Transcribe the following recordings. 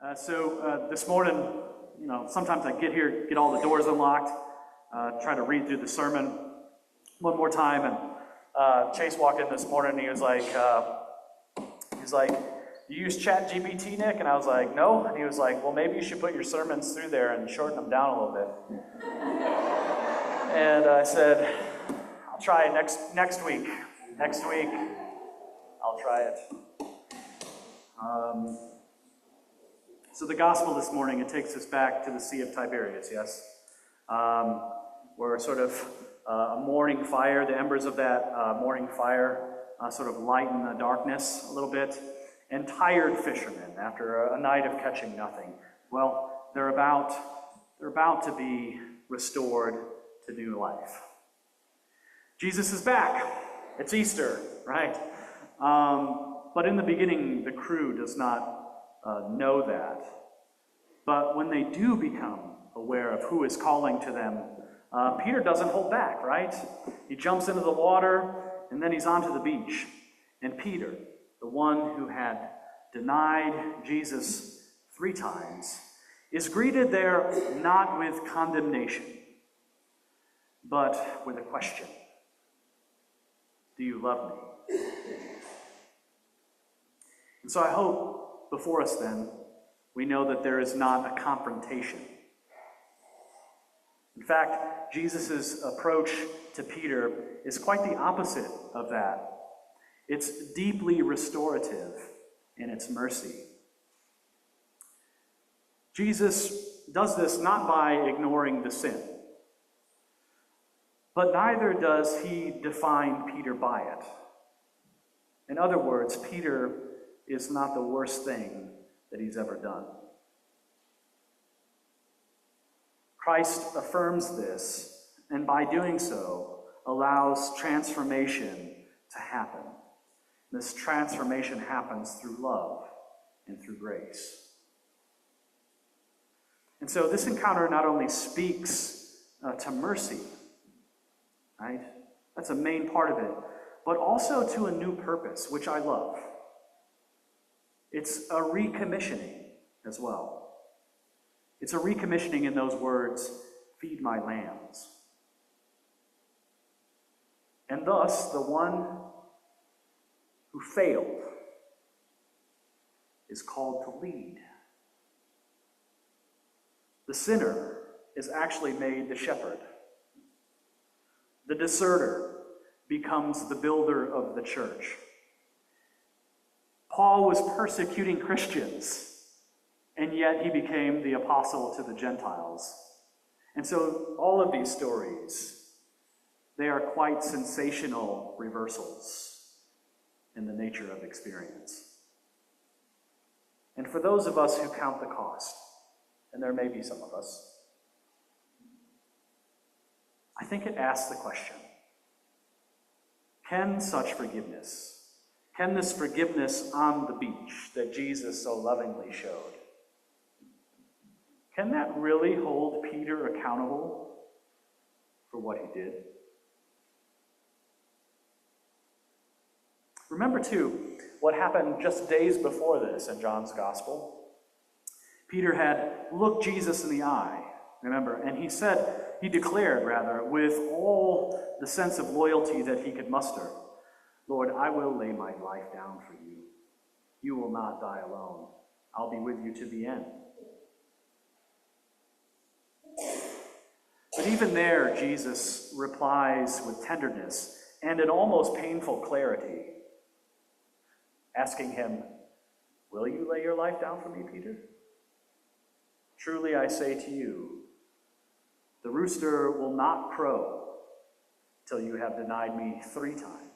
This morning, sometimes I get here, get all the doors unlocked, try to read through the sermon one more time, and Chase walked in this morning and he was like, "You use ChatGPT, Nick?" And I was like, "No." And he was like, "Well, maybe you should put your sermons through there and shorten them down a little bit." And I said, "I'll try it next week. Next week, I'll try it." So the gospel this morning, it takes us back to the Sea of Tiberias, yes? Where sort of a morning fire, the embers of that morning fire sort of lighten the darkness a little bit. And tired fishermen, after a night of catching nothing, well, they're about to be restored to new life. Jesus is back. It's Easter, right? But in the beginning, the crew does not know that. But when they do become aware of who is calling to them, Peter doesn't hold back, right? He jumps into the water, and then he's onto the beach. And Peter, the one who had denied Jesus 3 times, is greeted there not with condemnation, but with a question. Do you love me? And so I hope before us then, we know that there is not a confrontation. In fact, Jesus' approach to Peter is quite the opposite of that. It's deeply restorative in its mercy. Jesus does this not by ignoring the sin, but neither does he define Peter by it. In other words, Peter is not the worst thing that he's ever done. Christ affirms this, and by doing so, allows transformation to happen. This transformation happens through love and through grace. And so this encounter not only speaks to mercy, right? That's a main part of it, but also to a new purpose, which I love. It's a recommissioning as well. It's a recommissioning in those words, "Feed my lambs." And thus, the one who failed is called to lead. The sinner is actually made the shepherd. The deserter becomes the builder of the church. Paul was persecuting Christians, and yet he became the apostle to the Gentiles. And so all of these stories, they are quite sensational reversals in the nature of experience. And for those of us who count the cost, and there may be some of us, I think it asks the question, can such forgiveness, can this forgiveness on the beach that Jesus so lovingly showed, can that really hold Peter accountable for what he did? Remember, too, what happened just days before this in John's Gospel. Peter had looked Jesus in the eye, remember, and he declared, with all the sense of loyalty that he could muster, "Lord, I will lay my life down for you. You will not die alone. I'll be with you to the end." But even there, Jesus replies with tenderness and an almost painful clarity, asking him, "Will you lay your life down for me, Peter? Truly I say to you, the rooster will not crow till you have denied me 3 times.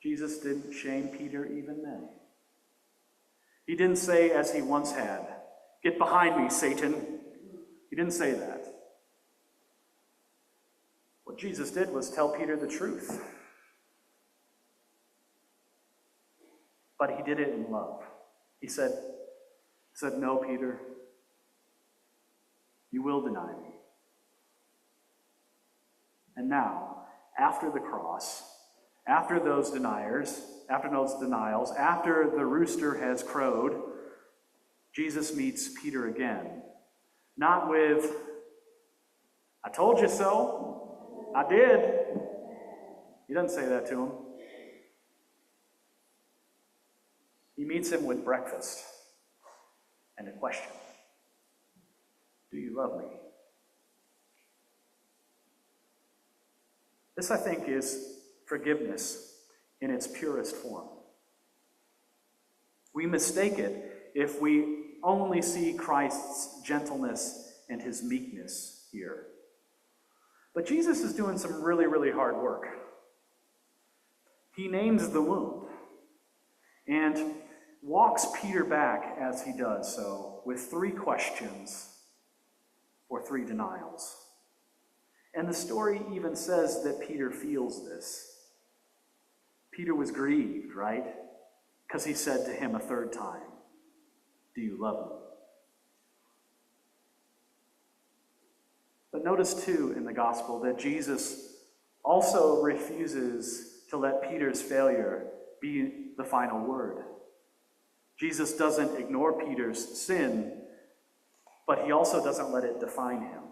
Jesus didn't shame Peter even then. He didn't say, as he once had, "Get behind me, Satan." He didn't say that. What Jesus did was tell Peter the truth. But he did it in love. He said, "No, Peter, you will deny me." And now, after the cross, after those deniers, those denials, after the rooster has crowed, Jesus meets Peter again. Not with, "I told you so. I did." He doesn't say that to him. He meets him with breakfast and a question. "Do you love me?" This, I think, is forgiveness in its purest form. We mistake it if we only see Christ's gentleness and his meekness here. But Jesus is doing some really, really hard work. He names the wound and walks Peter back as he does so with 3 questions or 3 denials. And the story even says that Peter feels this. Peter was grieved, right? Because he said to him a 3rd time, "Do you love me?" But notice too in the gospel that Jesus also refuses to let Peter's failure be the final word. Jesus doesn't ignore Peter's sin, but he also doesn't let it define him.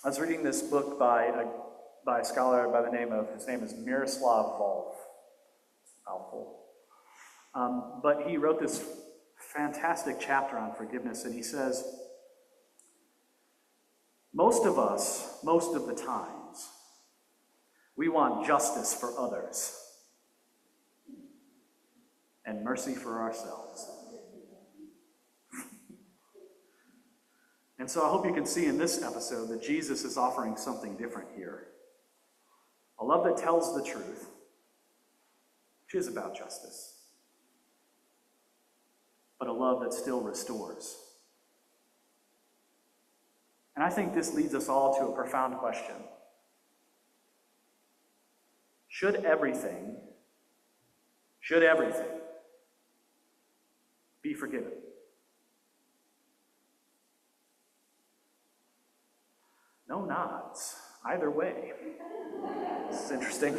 I was reading this book by a scholar by the name of, his name is Miroslav Volf. Mouthful. But he wrote this fantastic chapter on forgiveness, and he says, most of us, most of the times, we want justice for others and mercy for ourselves. And so I hope you can see in this episode that Jesus is offering something different here. A love that tells the truth, which is about justice, but a love that still restores. And I think this leads us all to a profound question. Should everything be forgiven? No nods, either way. This is interesting.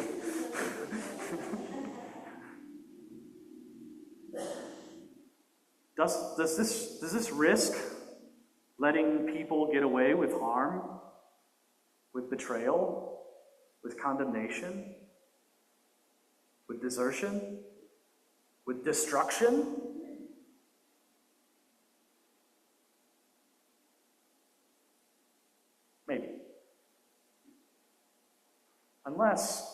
Does this risk letting people get away with harm, with betrayal, with condemnation, with desertion, with destruction? Maybe. Unless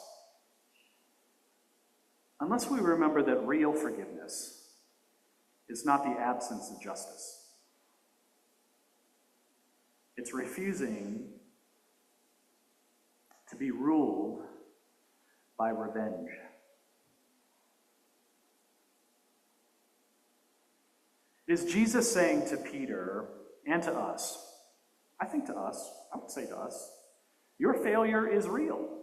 we remember that real forgiveness is not the absence of justice. It's refusing to be ruled by revenge. It is Jesus saying to Peter and to us, I think to us, I would say to us, your failure is real,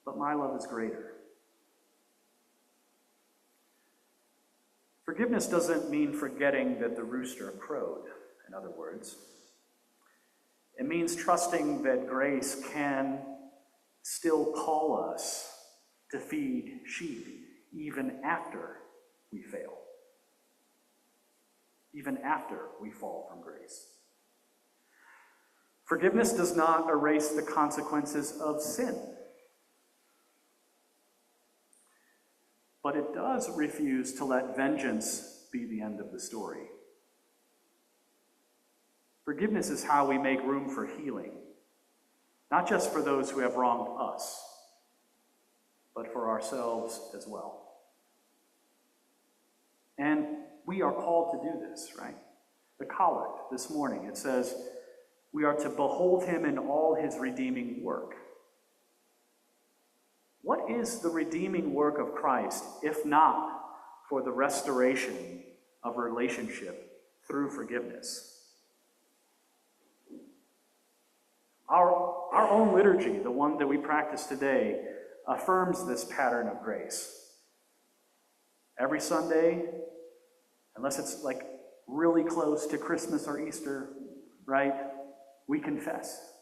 but my love is greater. Forgiveness doesn't mean forgetting that the rooster crowed, in other words. It means trusting that grace can still call us to feed sheep even after we fail, even after we fall from grace. Forgiveness does not erase the consequences of sin, but it does refuse to let vengeance be the end of the story. Forgiveness is how we make room for healing, not just for those who have wronged us, but for ourselves as well. And we are called to do this, right? The collect this morning, it says, we are to behold him in all his redeeming work. What is the redeeming work of Christ, if not for the restoration of relationship through forgiveness? Our own liturgy, the one that we practice today, affirms this pattern of grace. Every Sunday, unless it's like really close to Christmas or Easter, right? We confess.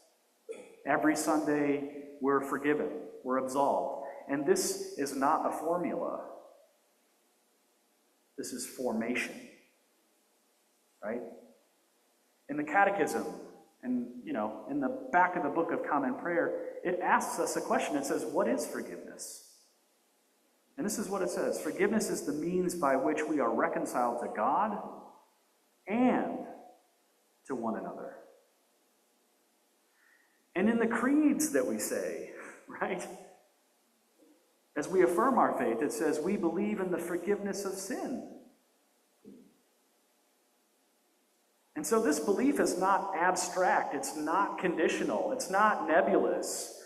Every Sunday, we're forgiven, we're absolved. And this is not a formula. This is formation, right? In the Catechism, and in the back of the Book of Common Prayer, it asks us a question. It says, what is forgiveness? And this is what it says. Forgiveness is the means by which we are reconciled to God and to one another. And in the creeds that we say, right, as we affirm our faith, it says we believe in the forgiveness of sin. And so this belief is not abstract, it's not conditional, it's not nebulous.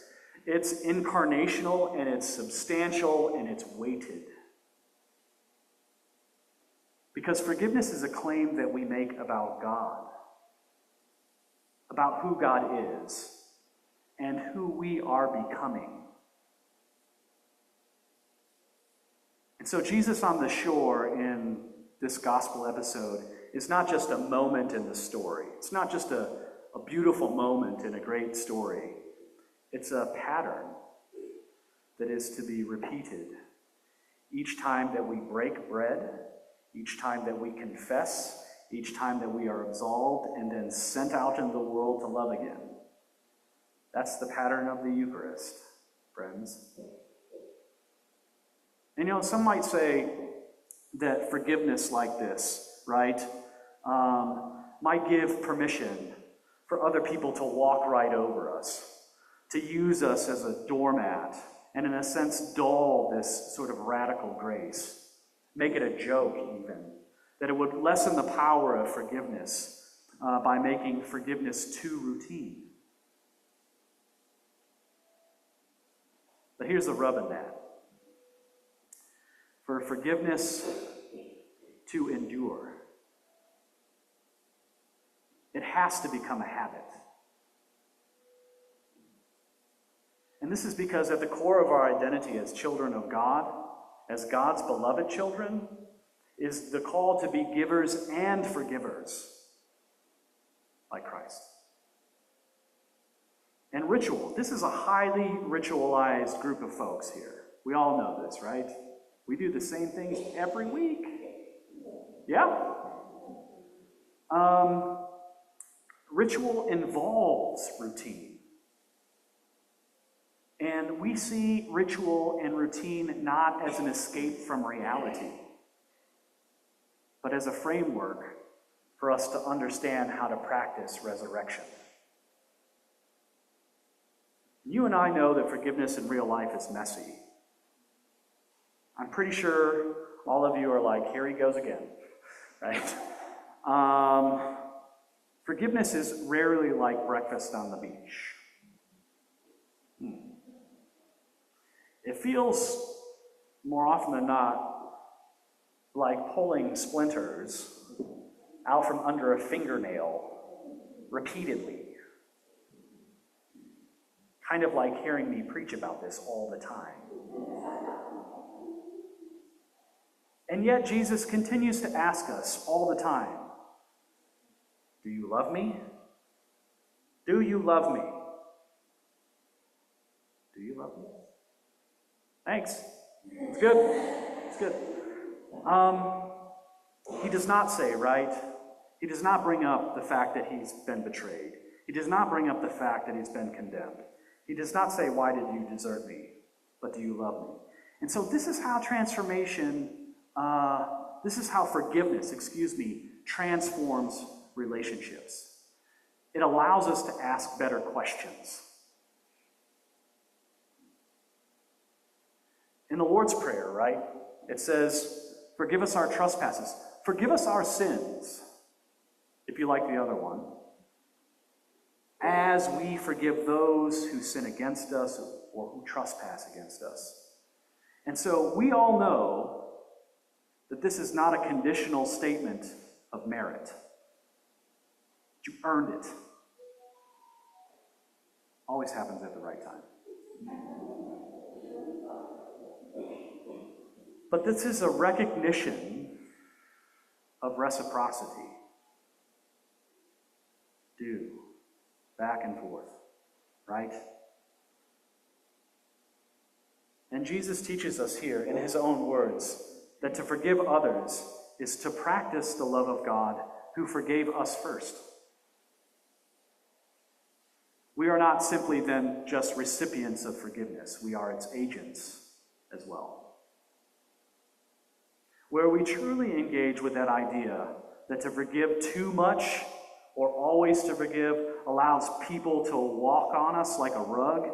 It's incarnational, and it's substantial, and it's weighted. Because forgiveness is a claim that we make about God, about who God is, and who we are becoming. And so Jesus on the shore in this gospel episode is not just a moment in the story. It's not just a beautiful moment in a great story. It's a pattern that is to be repeated each time that we break bread, each time that we confess, each time that we are absolved and then sent out into the world to love again. That's the pattern of the Eucharist, friends. And some might say that forgiveness like this, right, might give permission for other people to walk right over us, to use us as a doormat, and in a sense dull this sort of radical grace, make it a joke even, that it would lessen the power of forgiveness by making forgiveness too routine. But here's the rub in that. For forgiveness to endure, it has to become a habit. And this is because at the core of our identity as children of God, as God's beloved children, is the call to be givers and forgivers like Christ. And ritual. This is a highly ritualized group of folks here. We all know this, right? We do the same things every week. Yeah? Ritual involves routine. And we see ritual and routine not as an escape from reality, but as a framework for us to understand how to practice resurrection. You and I know that forgiveness in real life is messy. I'm pretty sure all of you are like, here he goes again, right? Forgiveness is rarely like breakfast on the beach. It feels, more often than not, like pulling splinters out from under a fingernail repeatedly. Kind of like hearing me preach about this all the time. And yet Jesus continues to ask us all the time, do you love me? Do you love me? Do you love me? Thanks. It's good. It's good. He does not say, right? He does not bring up the fact that he's been betrayed. He does not bring up the fact that he's been condemned. He does not say, why did you desert me? But do you love me? And so this is how forgiveness, transforms relationships. It allows us to ask better questions. In the Lord's Prayer, right, it says, forgive us our trespasses. Forgive us our sins, if you like the other one, as we forgive those who sin against us or who trespass against us. And so we all know that this is not a conditional statement of merit. You earned it. Always happens at the right time. But this is a recognition of reciprocity. Do, back and forth. right? And Jesus teaches us here in his own words that to forgive others is to practice the love of God who forgave us first. We are not simply then just recipients of forgiveness, we are its agents as well. Where we truly engage with that idea that to forgive too much or always to forgive allows people to walk on us like a rug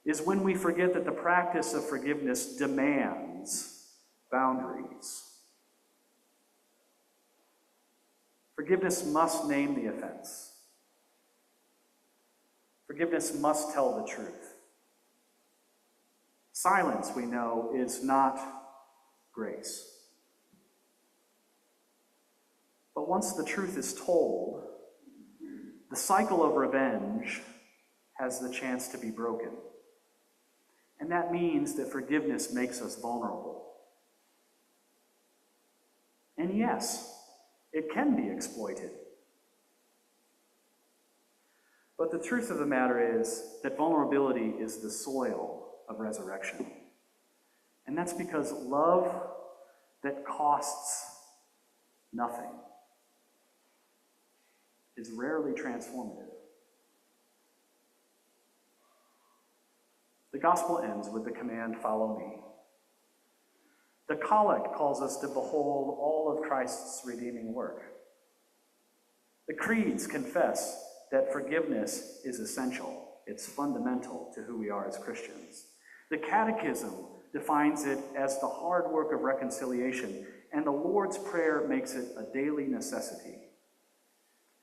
is when we forget that the practice of forgiveness demands boundaries. Forgiveness must name the offense. Forgiveness must tell the truth. Silence, we know, is not grace. But once the truth is told, the cycle of revenge has the chance to be broken. And that means that forgiveness makes us vulnerable. And yes, it can be exploited. But the truth of the matter is that vulnerability is the soil of resurrection. And that's because love that costs nothing is rarely transformative. The gospel ends with the command, "Follow me." The collect calls us to behold all of Christ's redeeming work. The creeds confess that forgiveness is essential. It's fundamental to who we are as Christians. The Catechism defines it as the hard work of reconciliation, and the Lord's Prayer makes it a daily necessity.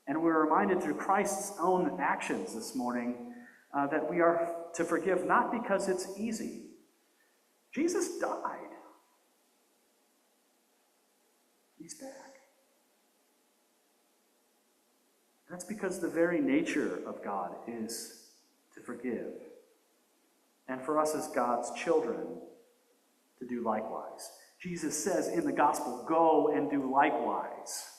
And we're reminded through Christ's own actions this morning that we are to forgive not because it's easy. Jesus died. He's back. That's because the very nature of God is to forgive. And for us as God's children, to do likewise. Jesus says in the gospel, "Go and do likewise."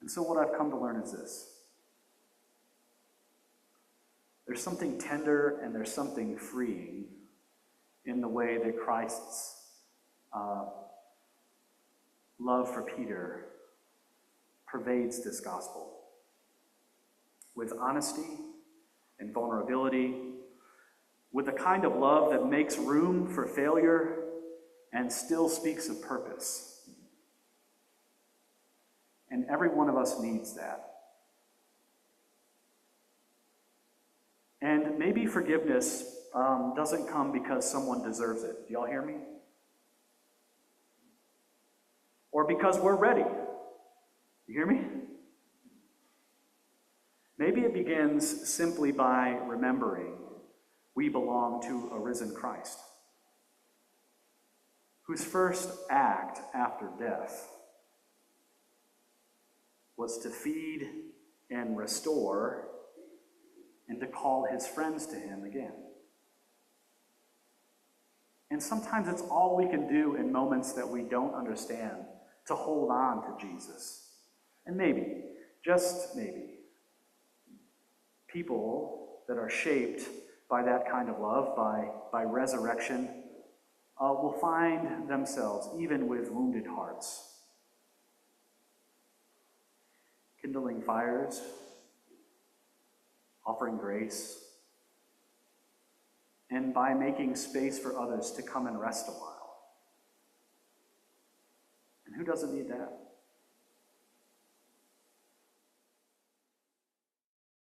And so what I've come to learn is this. There's something tender and there's something freeing in the way that Christ's love for Peter pervades this gospel. With honesty and vulnerability, with the kind of love that makes room for failure and still speaks of purpose. And every one of us needs that. And maybe forgiveness doesn't come because someone deserves it. Do y'all hear me? Or because we're ready. You hear me? Maybe it begins simply by remembering we belong to a risen Christ, whose first act after death was to feed and restore and to call his friends to him again. And sometimes it's all we can do in moments that we don't understand to hold on to Jesus. And maybe, just maybe, people that are shaped by that kind of love, by resurrection, will find themselves, even with wounded hearts, kindling fires, offering grace, and by making space for others to come and rest a while. And who doesn't need that?